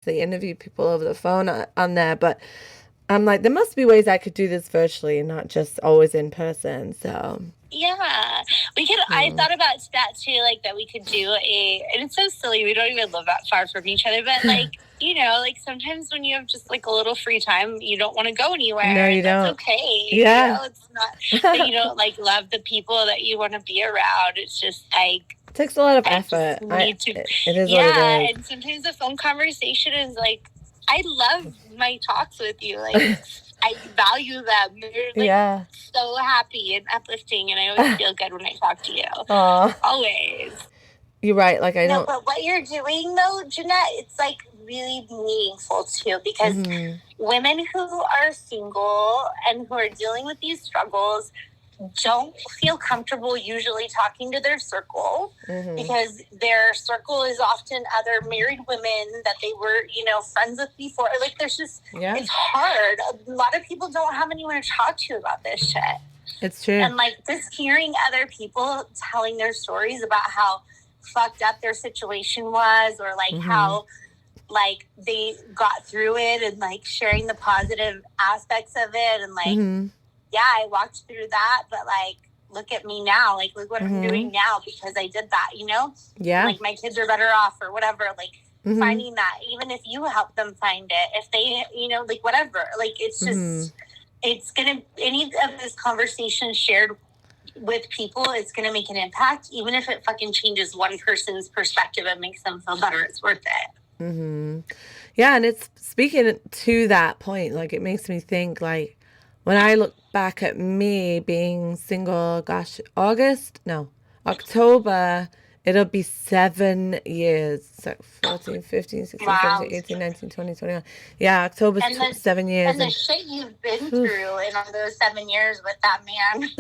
they interview people over the phone on there, but I'm like, there must be ways I could do this virtually and not just always in person. So, Yeah, we could. I thought about that too, like that we could do and it's so silly. We don't even live that far from each other, but like, like sometimes when you have just like a little free time, you don't want to go anywhere, no, you and that's don't. okay. Yeah. It's not that you don't like love the people that you want to be around. It's just like, It takes a lot of I just effort. need to, It is what it yeah. is. And sometimes the phone conversation is like, I love my talks with you. Like, I value them. You're like so happy and uplifting, and I always feel good when I talk to you. Aw. Always. You're right. Like, I don't. But what you're doing though, Jeanette, it's like really meaningful too, because women who are single and who are dealing with these struggles don't feel comfortable usually talking to their circle, because their circle is often other married women that they were, friends with before. Like, there's just, it's hard. A lot of people don't have anyone to talk to about this shit. It's true. And like, just hearing other people telling their stories about how fucked up their situation was, or like how like they got through it, and like sharing the positive aspects of it, and like, yeah, I walked through that, but like, look at me now. Like, look what I'm doing now because I did that, Yeah. Like, my kids are better off or whatever. Like, finding that, even if you help them find it, if they, like, whatever. Like, it's just, it's going to, any of this conversation shared with people, it's going to make an impact. Even if it fucking changes one person's perspective and makes them feel better, it's worth it. Yeah, and it's speaking to that point, like, it makes me think, like, when I look back at me being single, gosh, October, it'll be 7 years. So 14, 15, 16, Wow. 17, 18, 19, 20, 21. Yeah, October's 7 years. And the shit you've been through in all those 7 years with that man.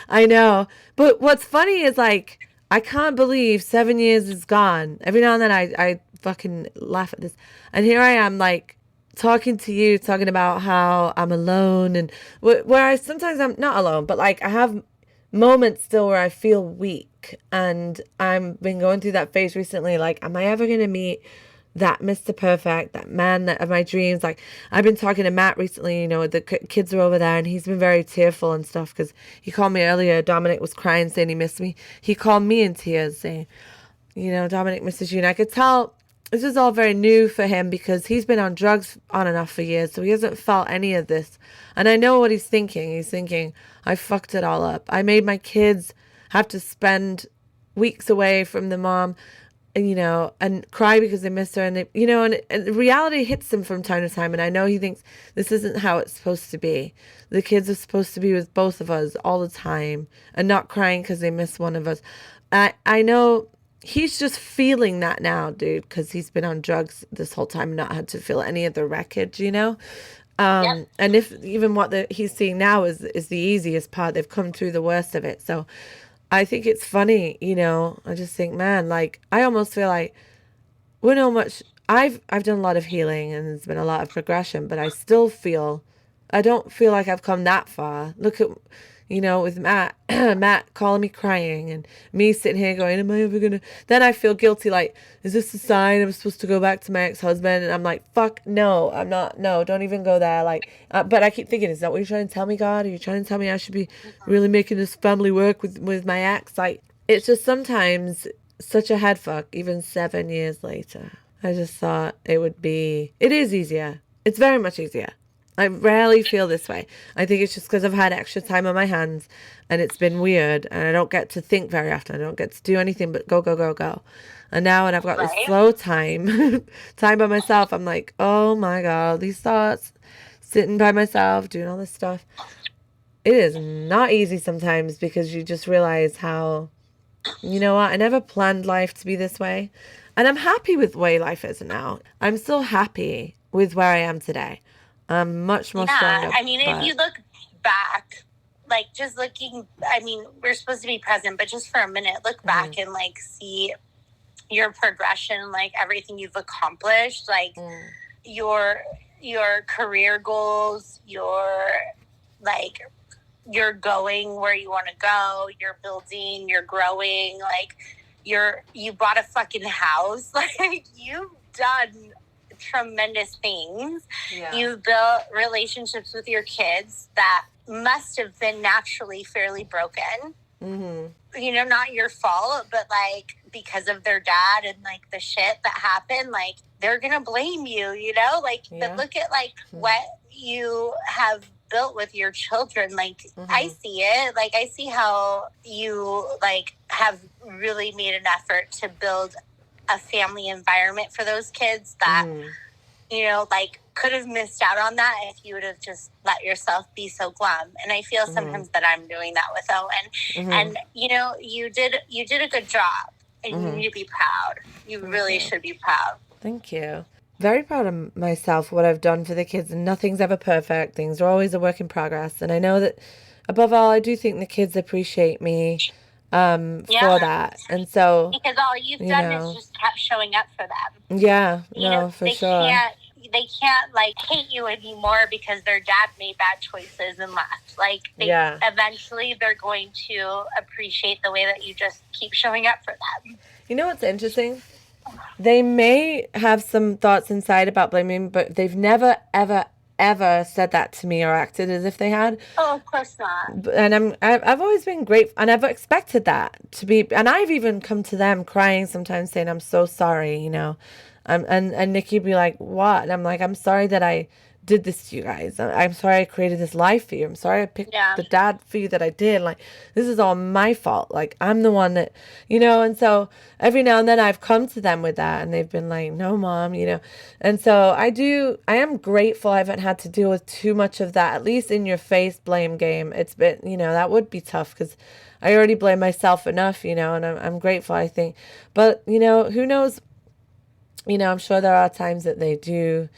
I know. But what's funny is, like, I can't believe 7 years is gone. Every now and then I fucking laugh at this. And here I am, like, talking to you, talking about how I'm alone, and where sometimes I'm not alone, but like I have moments still where I feel weak, and I've been going through that phase recently. Like, am I ever going to meet that Mr. Perfect, that man of my dreams? Like, I've been talking to Matt recently, the kids are over there, and he's been very tearful and stuff, because he called me earlier. Dominic was crying, saying he missed me. He called me in tears, saying, Dominic misses you. And I could tell this is all very new for him, because he's been on drugs on and off for years, so he hasn't felt any of this. And I know what he's thinking. He's thinking, I fucked it all up. I made my kids have to spend weeks away from the mom, and cry because they miss her. And, and reality hits him from time to time. And I know he thinks this isn't how it's supposed to be. The kids are supposed to be with both of us all the time and not crying because they miss one of us. I know he's just feeling that now, dude, because he's been on drugs this whole time and not had to feel any of the wreckage, And if even what he's seeing now is the easiest part, they've come through the worst of it. So I think it's funny, I just think, man, like, I almost feel like we know much. I've done a lot of healing, and there's been a lot of progression, but I don't feel like I've come that far. Look at, with Matt, Matt calling me crying, and me sitting here going, am I ever gonna, then I feel guilty, like, is this a sign I'm supposed to go back to my ex-husband? And I'm like, fuck, no, I'm not, no, don't even go there. Like, but I keep thinking, is that what you're trying to tell me, God? Are you trying to tell me I should be really making this family work with my ex? Like, it's just sometimes such a head fuck, even 7 years later. I just thought it is easier. It's very much easier. I rarely feel this way. I think it's just because I've had extra time on my hands, and it's been weird, and I don't get to think very often. I don't get to do anything but go, go, go, go. And now when I've got this slow time, time by myself, I'm like, oh my God, these thoughts, sitting by myself, doing all this stuff. It is not easy sometimes, because you just realize how, you know what, I never planned life to be this way. And I'm happy with the way life is now. I'm still happy with where I am today. I'm much more stronger. I mean, if you look back, like, just looking, I mean, we're supposed to be present, but just for a minute, look back and, like, see your progression, like, everything you've accomplished, like, your career goals, like, you're going where you want to go, you're building, you're growing, like, you bought a fucking house, like, you've done tremendous things. Yeah. You've built relationships with your kids that must have been naturally fairly broken. You know, not your fault, but like because of their dad and like the shit that happened, like they're gonna blame you, you know? Like, but look at like what you have built with your children. Like, I see it. Like, I see how you like have really made an effort to build a family environment for those kids that you know, like could have missed out on that if you would have just let yourself be so glum. And I feel sometimes that I'm doing that with Owen. And you know, you did a good job, and you need to be proud. You really should be proud. Thank you. Very proud of myself, what I've done for the kids, and nothing's ever perfect. Things are always a work in progress. And I know that above all, I do think the kids appreciate me for that. And so because all you've done is just kept showing up for them. Yeah, you no, know, for sure. They can't like hate you anymore because their dad made bad choices and left. Like they eventually they're going to appreciate the way that you just keep showing up for them. You know what's interesting? They may have some thoughts inside about blaming, but they've never, ever, ever said that to me or acted as if they had. Oh, of course not. And I've always been grateful, and I've expected that to be. And I've even come to them crying sometimes, saying, "I'm so sorry," you know. And Nikki'd be like, "What?" And I'm like, "I'm sorry that I did this to you guys. I'm sorry I created this life for you. I'm sorry I picked the dad for you that I did. Like, this is all my fault. Like, I'm the one that, you know." And so every now and then I've come to them with that, and they've been like, "No, Mom," you know. And so I am grateful I haven't had to deal with too much of that, at least in your face blame game. It's been, you know, that would be tough because I already blame myself enough, you know, and I'm grateful, I think. But, you know, who knows? You know, I'm sure there are times that they do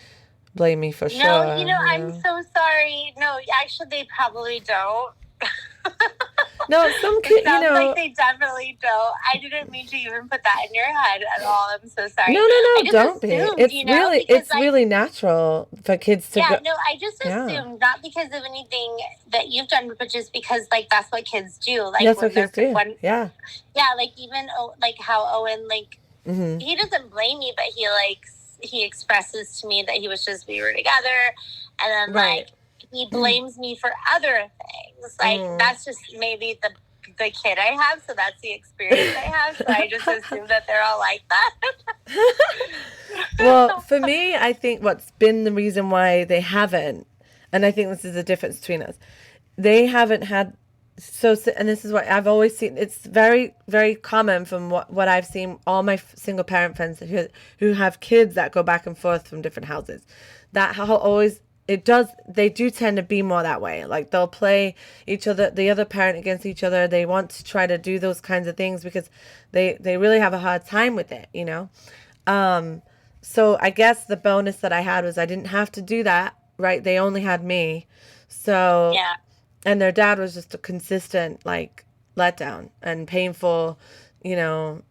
blame me for sure. No, you know, I'm so sorry. No, actually, they probably don't. No, some kids, you know. Like they definitely don't. I didn't mean to even put that in your head at all. I'm so sorry. No, don't be. It's really, it's really natural for kids to. Yeah, no, I just assumed not because of anything that you've done, but just because like that's what kids do. Like that's what kids do. Yeah, like even like how Owen like. He doesn't blame me, but he expresses to me that he wishes we were together, and then like he blames me for other things. Like that's just maybe the kid I have, so that's the experience I have. So I just assume that they're all like that. Well, for me, I think what's been the reason why they haven't, and I think this is the difference between us, they haven't had. So, and this is what I've always seen. It's very, very common from what I've seen. All my single parent friends who have kids that go back and forth from different houses, that how always it does. They do tend to be more that way. Like they'll play each other, the other parent against each other. They want to try to do those kinds of things because they really have a hard time with it, you know. So I guess the bonus that I had was I didn't have to do that. Right? They only had me, so yeah. And their dad was just a consistent, like, letdown and painful, you know,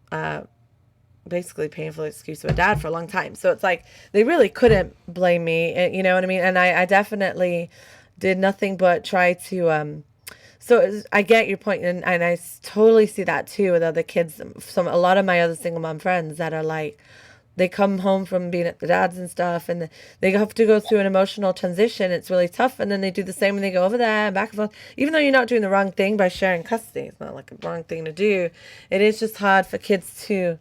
basically painful excuse of a dad for a long time. So it's like they really couldn't blame me, you know what I mean? And I definitely did nothing but try to, so I get your point, and I totally see that too with other kids. A lot of my other single mom friends that are like, they come home from being at the dad's and stuff, and they have to go through an emotional transition. It's really tough, and then they do the same when they go over there and back and forth. Even though you're not doing the wrong thing by sharing custody, it's not like a wrong thing to do. It is just hard for kids to.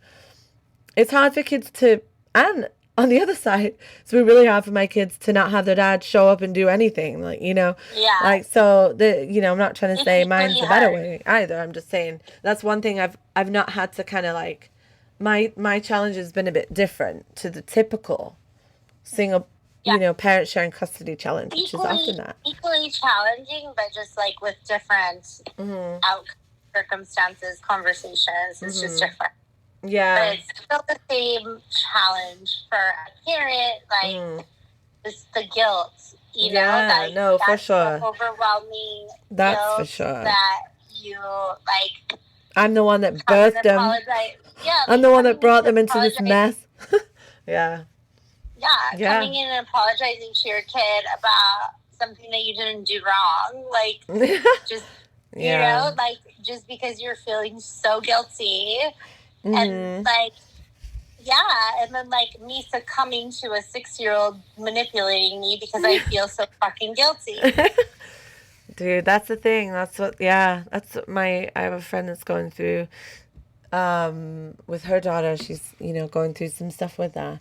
It's hard for kids to, and on the other side, it's been really hard for my kids to not have their dad show up and do anything, like, you know. Yeah. Like, so you know, I'm not trying to say mine's the better way either. I'm just saying that's one thing I've not had to kind of like. My challenge has been a bit different to the typical single, you know, parent sharing custody challenge, which is often that. Equally challenging, but just like with different circumstances, conversations. It's just different. Yeah. But it's still the same challenge for a parent, like just the guilt, you know? Yeah, no, for sure. Overwhelming That's guilt for sure. that you like. I'm the one that birthed them. Yeah, I'm the one that brought them into this mess. Yeah. Yeah, coming in and apologizing to your kid about something that you didn't do wrong. Like, just, you know, like, just because you're feeling so guilty. And, like, yeah, and then like me succumbing to a 6-year-old manipulating me because I feel so fucking guilty. Dude, that's the thing. That's what, yeah, that's what I have a friend that's going through, with her daughter. She's, going through some stuff with, her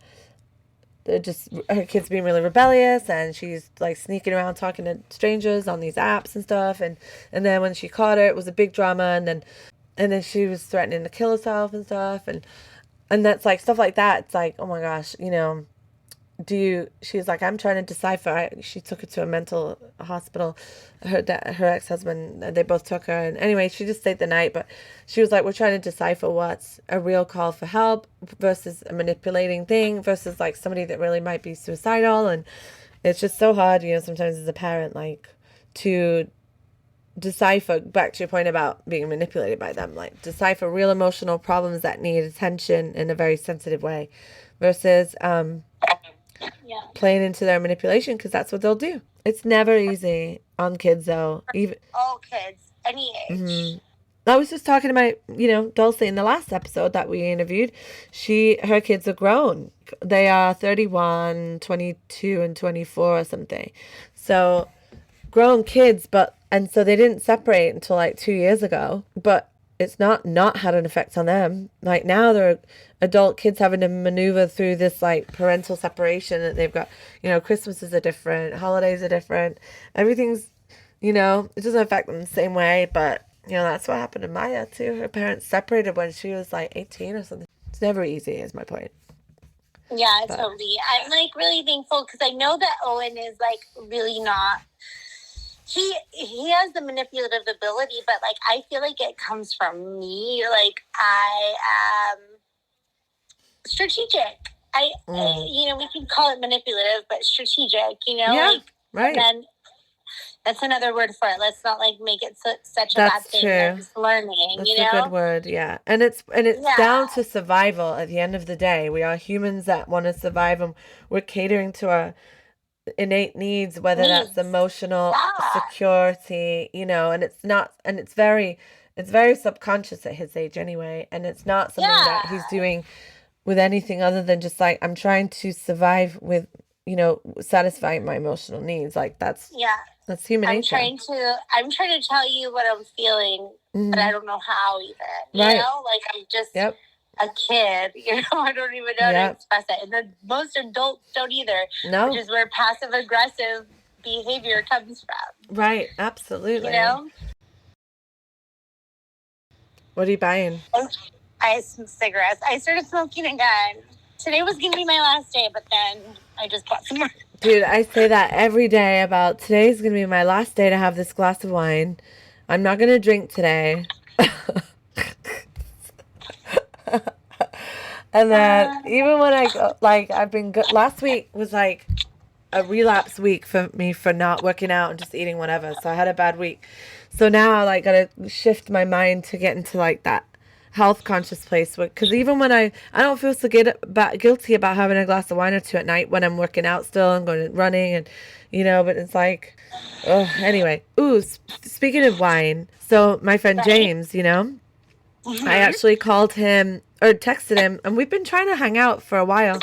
kid's being really rebellious, and she's like sneaking around talking to strangers on these apps and stuff. And then when she caught her, it was a big drama. And then she was threatening to kill herself and stuff. And that's like stuff like that. It's like, oh my gosh, she's like, I'm trying to decipher. She took her to a mental hospital. Her ex-husband, they both took her. And anyway, she just stayed the night. But she was like, we're trying to decipher what's a real call for help versus a manipulating thing versus like somebody that really might be suicidal. And it's just so hard, sometimes as a parent, like to decipher, back to your point about being manipulated by them, like decipher real emotional problems that need attention in a very sensitive way versus playing into their manipulation, because that's what they'll do. It's never easy on kids, though. Even all kids, any age. Mm-hmm. I was just talking to my, Dulce in the last episode that we interviewed. Her kids are grown. They are 31, 22, and 24 or something. So grown kids, and so they didn't separate until like 2 years ago. But it's not had an effect on them. Like now they're adult kids having to maneuver through this like parental separation that they've got. Christmases are different, holidays are different. Everything's, it doesn't affect them the same way, but that's what happened to Maya too. Her parents separated when she was like 18 or something. It's never easy, is my point. Yeah, totally. I'm like really thankful because I know that Owen is like really not. He has the manipulative ability, but like I feel like it comes from me. Like I am strategic. We can call it manipulative, but strategic. Yeah, like, right. And then that's another word for it. Let's not like make it such a That's bad thing. true. It's learning. That's a good word. Yeah, and it's down to survival. At the end of the day, we are humans that want to survive, and we're catering to our innate needs, whether that's emotional security, and it's very subconscious at his age anyway, and it's not something that he's doing with anything other than just like, I'm trying to survive with, satisfying my emotional needs. Like that's human nature. I'm trying to tell you what I'm feeling, but I don't know how even. Right. Like I'm just a kid, I don't even know how to express it. And then most adults don't either. No. Which is where passive aggressive behavior comes from. Right, absolutely. What are you buying? I have some cigarettes. I started smoking again. Today was going to be my last day, but then I just bought some more. Dude, I say that every day about today's going to be my last day to have this glass of wine. I'm not going to drink today. And then even when I go, like, I've been good. Last week was like a relapse week for me for not working out and just eating whatever. So I had a bad week. So now I like got to shift my mind to get into like that health conscious place, because even when I don't feel so guilty about having a glass of wine or two at night when I'm working out still and going running, and but it's like, anyway. Speaking of wine, so my friend James, I actually called him or texted him, and we've been trying to hang out for a while.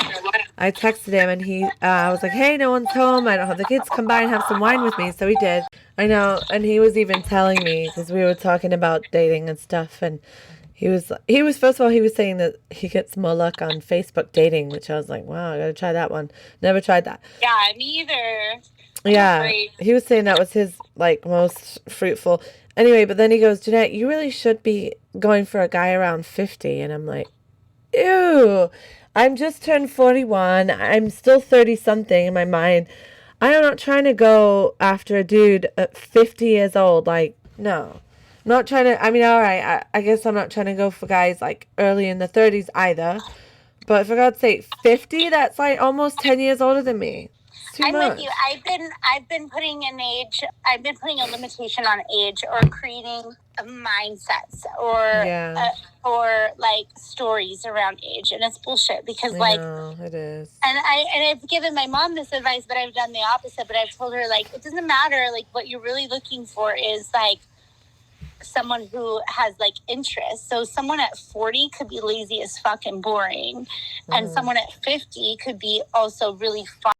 I texted him, and he was like, hey, no one's home, I don't have the kids, come by and have some wine with me. So he did. I know. And he was even telling me, because we were talking about dating and stuff, and he was first of all, he was saying that he gets more luck on Facebook dating, which I was like, wow, I gotta try that one. Never tried that. Yeah, me either. Yeah, he was saying that was his like most fruitful. Anyway, but then he goes, Jeanette, you really should be going for a guy around 50. And I'm like, ew, I'm just turned 41. I'm still 30 something in my mind. I'm not trying to go after a dude at 50 years old. Like, no. I'm not trying to, all right, I guess I'm not trying to go for guys like early in the 30s either. But for God's sake, 50, that's like almost 10 years older than me. I'm with you. I've been putting a limitation on age, or creating mindsets, or like stories around age, and it's bullshit because it is. And I've given my mom this advice, but I've done the opposite. But I've told her, like, it doesn't matter. Like, what you're really looking for is like someone who has like interests. So someone at 40 could be lazy as fuck and boring, and someone at 50 could be also really fun